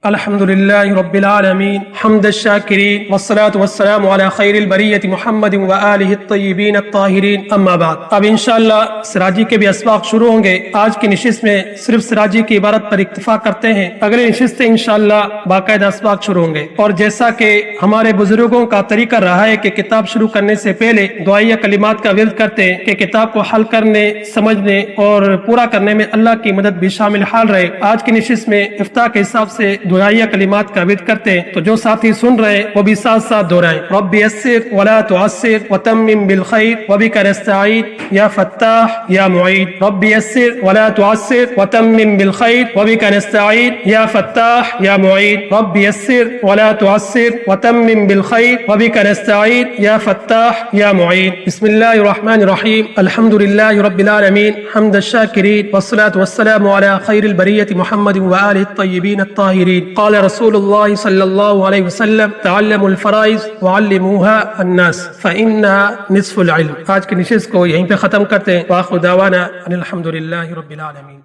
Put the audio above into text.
अल्हम्दुलिल्लाहि रब्बिल आलमीन हम्द शाकिरीन वस्सलातु वस्सलामु अला खैरिल बरियति मुहम्मदिन व आलिहि तय्यिबीन अत्ताहिरीन अम्मा बाद। अब इंशाअल्लाह सिराजी के भी असबाक शुरू होंगे। आज की निशिस्त में सिर्फ सिराजी की इबारत पर इक्तिफा करते हैं। अगली निशिस्त से इंशाअल्लाह बाकायदा असबाक शुरू होंगे। और जैसा कि हमारे बुजुर्गों का तरीका रहा है कि किताब शुरू करने से पहले दुआया कलिमात का विर्द करते हैं कि किताब को हल करने, समझने और पूरा करने में अल्लाह की मदद भी शामिल हाल रहे। आज की निशिस्त में इफ्ताह के हिसाब से दुआया कलिमात का विर्द करते हैं, तो जो साथी सुन रहे हैं वो भी साथ साथ दोहराएं। रब्बी यस्सिर वला तुअस्सिर व तम्मिम बिल खैर व बिका नस्तईन या फत्ताह या मुईन। रब्बी यस्सिर वला तुअस्सिर व तम्मिम बिल खैर व बिका नस्तईन या फत्ताह या मुईन। रब्बी यस्सिर वला तुअस्सिर व तम्मिम बिल खैर व बिका नस्तईन या फत्ताह या मुईन। बिस्मिल्लाहिर रहमानिर रहीम। अल्हम्दुलिल्लाहि रब्बिल आलमीन हम्द शाकिरीन वस्सलातु वस्सलामु अला खैरिल बरियति मुहम्मदिन व आलिहि तय्यिबीन अत्ताहिरीन। क़ाल रसूलुल्लाह सल्लल्लाहु अलैहि वसल्लम तअल्लमुल फ़राइज़ व अल्लिमूहा अन्नास फ़इन्नहा निस्फ़ुल इल्म। आज की निशिस्त को यहीं पे ख़त्म करते हैं। व आख़िरु दावाना अनिल हम्दुलिल्लाहि रब्बिल आलमीन।